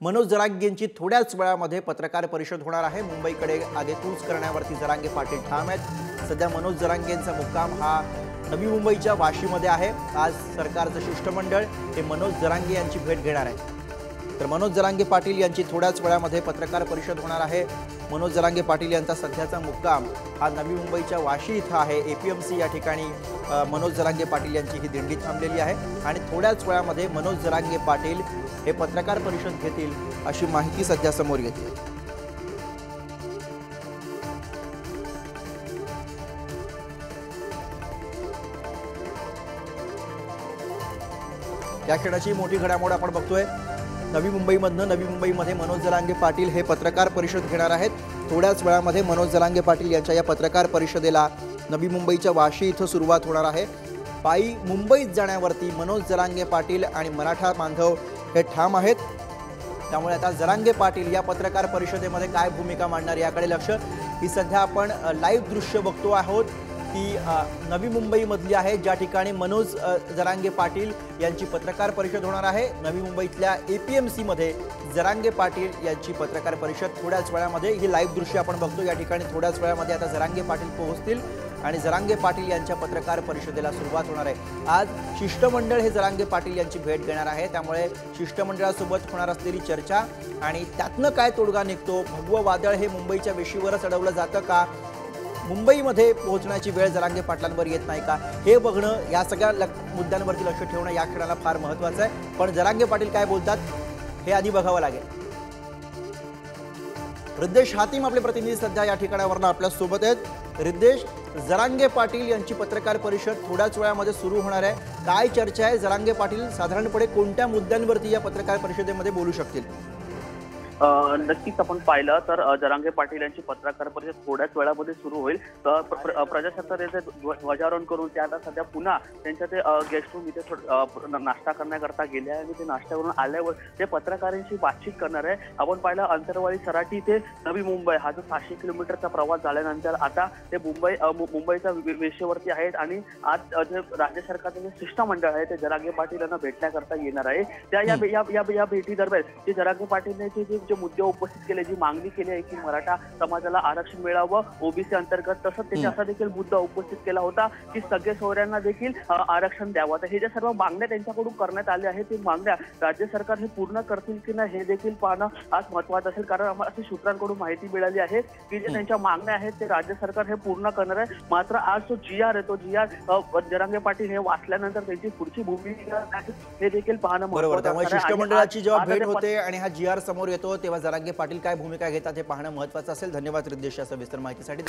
मनोज जरांगेंची थोड्याच वेळामध्ये पत्रकार परिषद होणार आहे। मुंबईकडे आगेकूच करण्यावरती जरांगे पाटील ठाम आहेत। सध्या मनोज जरांगेंचा मुक्काम हा नवी मुंबईच्या वाशीमध्ये आहे। आज सरकारचं शिष्टमंडळ हे मनोज जरांगे यांची भेट घेणार आहे। तर मनोज जरांगे पाटील यांची थोड्याच वेळामध्ये पत्रकार परिषद होणार आहे। मनोज जरांगे पाटील यांचा सध्याचा मुक्काम हा नवी मुंबईच्या वाशी इथं आहे। एपीएमसी या ठिकाणी मनोज जरांगे पाटील यांची ही दिंडी थांबलेली आहे आणि थोड्याच वेळामध्ये मनोज जरांगे पाटील हे पत्रकार परिषद घेतील अशी माहिती सध्या समोर येते। या क्षणाची मोठी घडामोड आपण बघतोय। नवी मुंबईमध्ये मनोज जरांगे पाटील हे पत्रकार परिषद घेणार आहेत। थोड्याच वेळामध्ये मनोज जरांगे पाटील यांच्या या पत्रकार परिषदेला नवी मुंबईच्या वाशी इथं सुरुवात होणार आहे। पायी मुंबईत जाण्यावरती मनोज जरांगे पाटील आणि मराठा बांधव हे ठाम आहेत। त्यामुळे आता जरांगे पाटील या पत्रकार परिषदेमध्ये काय भूमिका मांडणार याकडे लक्ष। ही सध्या आपण लाईव्ह दृश्य बघतो आहोत ती नवी मुंबईमधली आहे, ज्या ठिकाणी मनोज जरांगे पाटील यांची पत्रकार परिषद होणार आहे। नवी मुंबईतल्या एपीएमसी मध्ये जरांगे पाटील यांची पत्रकार परिषद थोड्याच वेळामध्ये ही लाईव्ह दृश्य आपण बघतो। या ठिकाणी थोड्याच वेळामध्ये आता जरांगे पाटील पोहोचतील आणि जरांगे पाटील यांच्या पत्रकार परिषदेला सुरुवात होणार आहे। आज शिष्टमंडळ हे जरांगे पाटील यांची भेट घेणार आहे। त्यामुळे शिष्टमंडळासोबत होणार असलेली चर्चा आणि त्यातनं काय तोडगा निघतो, भगवं वादळ हे मुंबईच्या वेशीवरच अडवलं जातं का, मुंबईमध्ये पोहोचण्याची वेळ जरांगे पाटलांवर येत नाही का, हे बघणं, या सगळ्या मुद्द्यांवरती लक्ष ठेवणं या क्षणाला फार महत्त्वाचं आहे। पण जरांगे पाटील काय बोलतात हे आधी बघावं लागेल। रिद्देश हातीम आपले प्रतिनिधी सध्या या ठिकाणावरून आपल्या सोबत आहेत। रिद्देश, जरांगे पाटील यांची पत्रकार परिषद थोड्याच वेळामध्ये सुरू होणार आहे, काय चर्चा आहे? जरांगे पाटील साधारणपणे कोणत्या मुद्द्यांवरती या पत्रकार परिषदेमध्ये बोलू शकतील? नक्कीच आपण पाहिलं तर जरांगे पाटील यांची पत्रकार परिषद थोड्याच वेळामध्ये सुरू होईल। प्रजासत्ताकाचे ध्वजारोहण करून ते आता सध्या पुन्हा त्यांच्या ते गेस्ट रूम इथे नाश्ता करण्याकरता गेले आहे आणि ते नाश्त्यावरून आल्यावर ते पत्रकारांशी बातचीत करणार आहे। आपण पाहिलं अंतरवाली सराटी ते नवी मुंबई हा जो 600 किलोमीटरचा प्रवास झाल्यानंतर आता ते मुंबईच्या वेशीवरती आहेत आणि आज जे राज्य सरकारचे जे शिष्टमंडळ आहे ते जरांगे पाटील यांना भेटण्याकरता येणार आहे। त्या या भेटी दरम्यान जे जरांगे पाटील यांचे जे मुद्दे उपस्थित केले, जी मागणी केली आहे की मराठा समाजाला आरक्षण मिळावं ओबीसी अंतर्गत, तसंच त्यांनी असा देखील मुद्दा उपस्थित केला होता की सगळे सोहऱ्यांना देखील आरक्षण द्यावं। तर हे ज्या सर्व मागण्या त्यांच्याकडून करण्यात आल्या आहेत, ते मागण्या राज्य सरकार हे पूर्ण करतील की नाही हे देखील पाहणं आज महत्त्वाचं असेल। कारण आम्हाला अशी सूत्रांकडून माहिती मिळाली आहे की जे त्यांच्या मागण्या आहेत ते राज्य सरकार हे पूर्ण करणार आहे। मात्र आज जो GR आहे तो GR जरांगे पाटील हे वाचल्यानंतर त्यांची पुढची भूमिका हे देखील पाहणं महत्त्वाचं आहे। शिष्टमंडळाची जेव्हा भेट होते आणि हा GR समोर येतो तेव्हा जरांगे पाटील काय भूमिका घेतात हे पाहणं महत्त्वाचं असेल। धन्यवाद रिद्देश या सविस्तर माहितीसाठी।